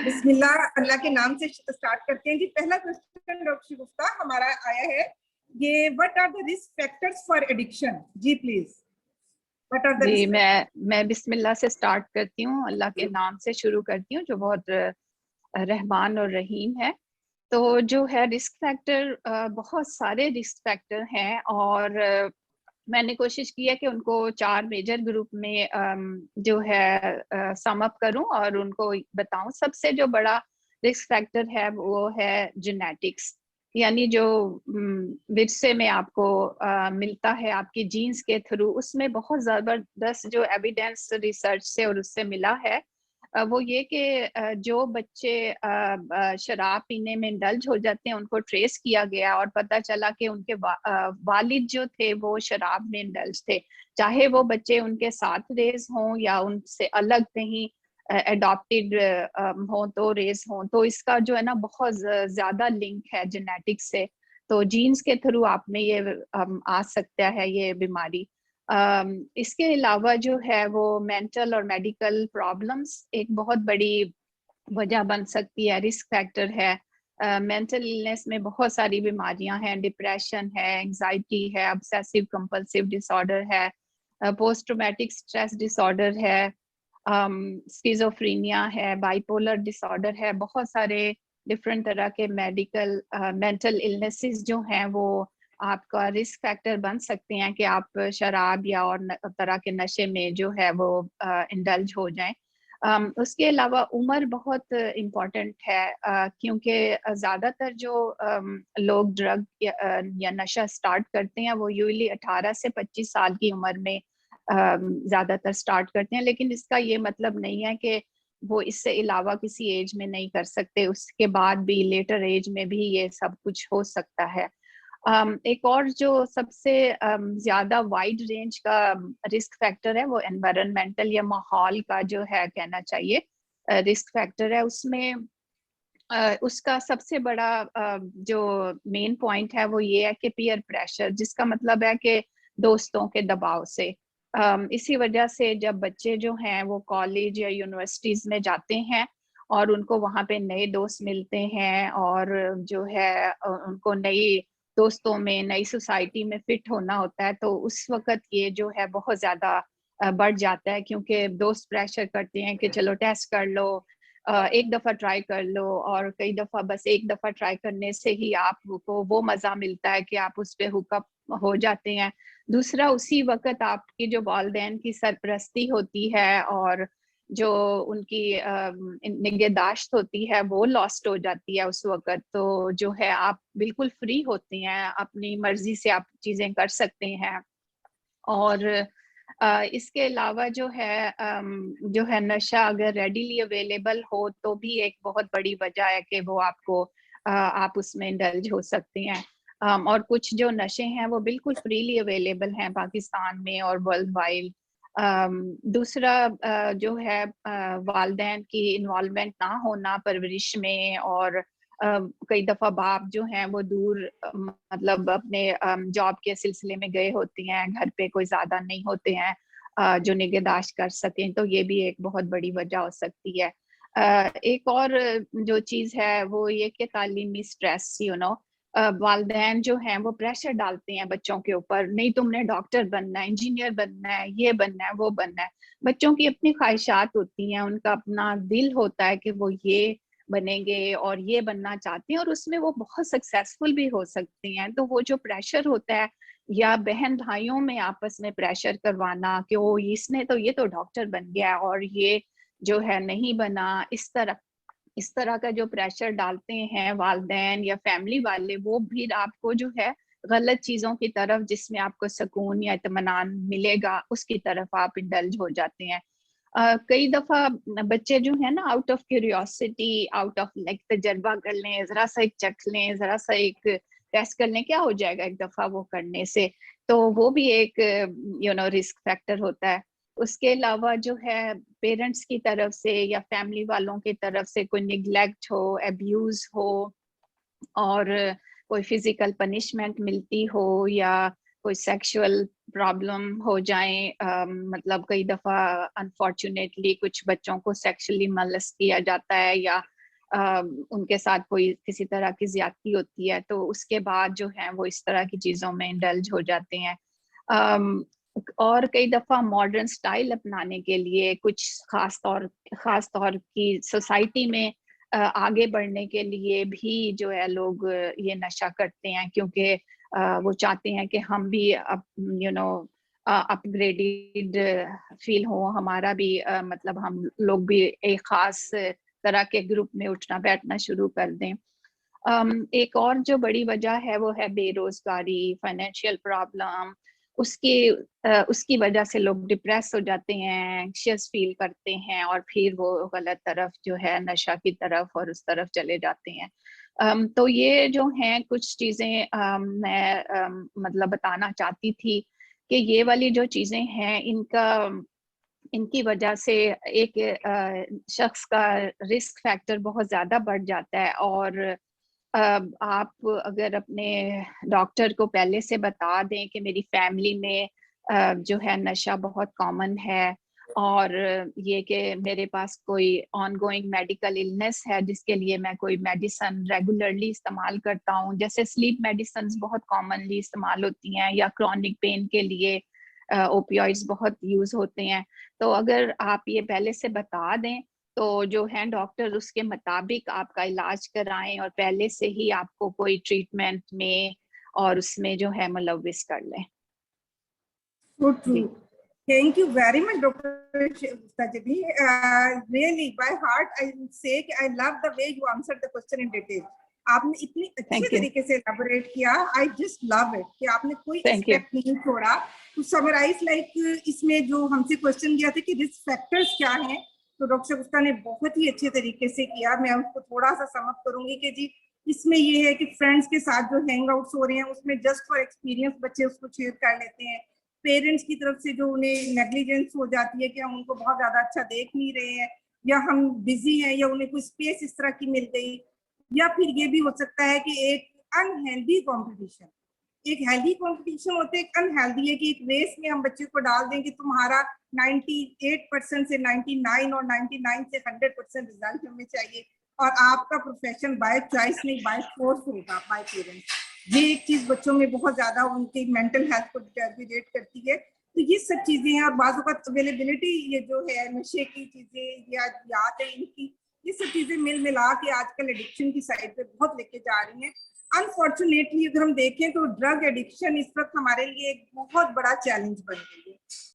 बिस्मिल्लाह, अल्लाह के नाम से स्टार्ट करते हैं जी। पहला क्वेश्चन डॉक्टर गुफ्ता हमारा आया है, ये what are the risk factors for addiction? जी प्लीज, व्हाट आर द जी रिस्क? मैं बिस्मिल्लाह से स्टार्ट करती हूँ, अल्लाह के नाम से शुरू करती हूँ जो बहुत रहमान और रहीम है। तो जो है रिस्क फैक्टर, बहुत सारे रिस्क फैक्टर हैं और मैंने कोशिश की है कि उनको 4 मेजर ग्रुप में जो है सम अप करूं और उनको बताऊं। सबसे जो बड़ा रिस्क फैक्टर है वो है जेनेटिक्स, यानी जो विरसे में आपको मिलता है आपकी जीन्स के थ्रू। उसमें बहुत जबरदस्त जो एविडेंस रिसर्च से और उससे मिला है वो ये कि जो बच्चे शराब पीने में इंडल्ज हो जाते हैं उनको ट्रेस किया गया और पता चला कि उनके वालिद जो थे वो शराब में इंडल्ज थे, चाहे वो बच्चे उनके साथ रेज हों या उनसे अलग कहीं एडॉप्टेड हो तो रेज हो। तो इसका जो है ना बहुत ज्यादा लिंक है जेनेटिक्स से। तो जीन्स के थ्रू आप में ये आ सकता है ये बीमारी। इसके अलावा जो है वो मेंटल और मेडिकल प्रॉब्लम्स एक बहुत बड़ी वजह बन सकती है, रिस्क फैक्टर है। मेंटल इलनेस में बहुत सारी बीमारियां हैं, डिप्रेशन है, एंजाइटी है, ऑब्सेसिव कंपल्सिव डिसऑर्डर है, पोस्ट ट्रॉमेटिक स्ट्रेस डिसऑर्डर है, स्किज़ोफ्रेनिया है, बाइपोलर डिसऑर्डर है। बहुत सारे डिफरेंट तरह के मेडिकल मेंटल इलनेसेस जो हैं वो आपका रिस्क फैक्टर बन सकते हैं कि आप शराब या और तरह के नशे में जो है वो इंडल्ज हो जाएं। उसके अलावा उम्र बहुत इम्पोर्टेंट है, क्योंकि ज़्यादातर जो लोग ड्रग या नशा स्टार्ट करते हैं वो यूजली 18 से 25 साल की उम्र में ज़्यादातर स्टार्ट करते हैं। लेकिन इसका ये मतलब नहीं है कि वो इससे अलावा किसी एज में नहीं कर सकते, उसके बाद भी लेटर एज में भी ये सब कुछ हो सकता है। एक और जो सबसे ज्यादा वाइड रेंज का रिस्क फैक्टर है वो एनवायरमेंटल या माहौल का जो है कहना चाहिए रिस्क फैक्टर है। उसमें उसका सबसे बड़ा जो मेन पॉइंट है वो ये है कि पीयर प्रेशर, जिसका मतलब है कि दोस्तों के दबाव से। इसी वजह से जब बच्चे जो हैं वो कॉलेज या यूनिवर्सिटीज में जाते हैं और उनको वहाँ पे नए दोस्त मिलते हैं और जो है उनको नई दोस्तों में नई सोसाइटी में फिट होना होता है, तो उस वक्त ये जो है बहुत ज्यादा बढ़ जाता है, क्योंकि दोस्त प्रेशर करते हैं कि चलो टेस्ट कर लो, एक दफा ट्राई कर लो। और कई दफा बस एक दफा ट्राई करने से ही आपको वो मजा मिलता है कि आप उस पे हुकअप हो जाते हैं। दूसरा, उसी वक्त आपकी जो वालिदैन की सरपरस्ती होती है और जो उनकी निगहदाश्त होती है वो लॉस्ट हो जाती है उस वक्त। तो जो है आप बिल्कुल फ्री होते हैं, अपनी मर्जी से आप चीजें कर सकते हैं। और इसके अलावा जो है नशा अगर रेडीली अवेलेबल हो तो भी एक बहुत बड़ी वजह है कि वो आपको आप उसमें इंडल्ज हो सकते हैं। और कुछ जो नशे हैं वो बिल्कुल फ्रीली अवेलेबल हैं पाकिस्तान में और वर्ल्ड वाइड। दूसरा जो है वालिदैन की इन्वॉल्वमेंट ना होना परवरिश में, और कई दफा बाप जो हैं वो दूर मतलब अपने जॉब के सिलसिले में गए होते हैं, घर पे कोई ज्यादा नहीं होते हैं जो निगहदाश्त कर सकें, तो ये भी एक बहुत बड़ी वजह हो सकती है। एक और जो चीज है वो ये कि तालीमी स्ट्रेस, वालिदैन जो हैं वो प्रेशर डालते हैं बच्चों के ऊपर, नहीं तुमने डॉक्टर बनना है, इंजीनियर बनना है, ये बनना है, वो बनना है। बच्चों की अपनी ख्वाहिशात होती हैं, उनका अपना दिल होता है कि वो ये बनेंगे और ये बनना चाहते हैं और उसमें वो बहुत सक्सेसफुल भी हो सकती हैं। तो वो जो प्रेशर होता है, या बहन भाइयों में आपस में प्रेशर करवाना कि वो इसने तो ये तो डॉक्टर बन गया और ये जो है नहीं बना, इस तरह का जो प्रेशर डालते हैं वालिदैन या फैमिली वाले, वो भी आपको जो है गलत चीजों की तरफ, जिसमें आपको सुकून या इत्मीनान मिलेगा, उसकी तरफ आप इंडल्ज हो जाते हैं। कई दफा बच्चे जो है ना out of curiosity, out of like तजर्बा कर लें, जरा सा एक चख लें, जरा सा एक टेस्ट कर लें, क्या हो जाएगा एक दफा वो करने से, तो वो भी एक रिस्क फैक्टर होता है। उसके अलावा जो है पेरेंट्स की तरफ से या फैमिली वालों की तरफ से कोई निगलेक्ट हो, अब्यूज हो, और कोई फिजिकल पनिशमेंट मिलती हो, या कोई सेक्सुअल प्रॉब्लम हो जाए, मतलब कई दफा अनफॉर्चुनेटली कुछ बच्चों को सेक्सुअली मलस्ट किया जाता है या उनके साथ कोई किसी तरह की ज्यादती होती है तो उसके बाद जो है वो इस तरह की चीजों में इंडल्ज हो जाते हैं। और कई दफा मॉडर्न स्टाइल अपनाने के लिए कुछ खास तौर की सोसाइटी में आगे बढ़ने के लिए भी जो है लोग ये नशा करते हैं, क्योंकि वो चाहते हैं कि हम भी अपग्रेडेड फील हो, हमारा भी मतलब हम लोग भी एक खास तरह के ग्रुप में उठना बैठना शुरू कर दें। एक और जो बड़ी वजह है वो है बेरोजगारी, फाइनेंशियल प्रॉब्लम। उसकी वजह से लोग डिप्रेस हो जाते हैं, एंग्शियस फील करते हैं और फिर वो गलत तरफ जो है नशा की तरफ और उस तरफ चले जाते हैं। तो ये जो हैं कुछ चीजें मैं मतलब बताना चाहती थी कि ये वाली जो चीजें हैं इनकी वजह से एक शख्स का रिस्क फैक्टर बहुत ज्यादा बढ़ जाता है। और आप अगर अपने डॉक्टर को पहले से बता दें कि मेरी फैमिली में जो है नशा बहुत कॉमन है और ये कि मेरे पास कोई ऑनगोइंग मेडिकल इलनेस है जिसके लिए मैं कोई मेडिसिन रेगुलरली इस्तेमाल करता हूँ, जैसे स्लीप मेडिसिन बहुत कॉमनली इस्तेमाल होती हैं या क्रॉनिक पेन के लिए ओपियोइड्स बहुत यूज होते हैं। तो अगर आप ये पहले से बता दें तो जो है डॉक्टर उसके मुताबिक आपका इलाज कराएं और पहले से ही आपको कोई ट्रीटमेंट में और उसमें जो है मुलविस कर लें। So true. Thank you very much, Dr. Tajidi. Really, by heart, I would say कि I love the way you answered the question in detail. आपने इतनी अच्छे तरीके से elaborate किया. I just love it कि आपने कोई aspect नहीं छोड़ा. To summarize, like इसमें जो हमसे question किया था कि risk factors क्या हैं, तो डॉक्टर गुप्ता ने बहुत ही अच्छे तरीके से किया. मैं उसको थोड़ा सा सम अप करूंगी कि जी इसमें ये है कि फ्रेंड्स के साथ जो हैंग आउट्स हो रहे हैं उसमें जस्ट फॉर एक्सपीरियंस बच्चे उसको शेयर कर लेते हैं. पेरेंट्स की तरफ से जो उन्हें नेग्लिजेंस हो जाती है कि हम उनको बहुत ज्यादा अच्छा देख नहीं रहे हैं या हम बिजी हैं या उन्हें कोई स्पेस इस तरह की मिल गई, या फिर ये भी हो सकता है कि एक अनहेल्दी कंपटीशन, एक हेल्दी कंपटीशन होते है, एक अनहेल्दी है कि एक रेस में हम बच्चे को डाल दें कि तुम्हारा 98% से 99 और 99 से 100% रिजल्ट हमें चाहिए और आपका प्रोफेशन बाय चॉइस नहीं बाय फोर्स होगा बाय पेरेंट्स। ये एक चीज बच्चों में बहुत ज्यादा उनकी मेंटल हेल्थ को डिटेरियोरेट करती है। तो ये सब चीजें हैं और बाजू का अवेलेबिलिटी ये जो है नशे की चीजें या याद है इनकी, ये सब चीजें मिल मिला के आजकल एडिक्शन की साइड पे बहुत लेके जा रही हैं। अनफॉर्चुनेटली अगर हम देखें तो ड्रग एडिक्शन इस वक्त हमारे लिए एक बहुत बड़ा चैलेंज बन गई है।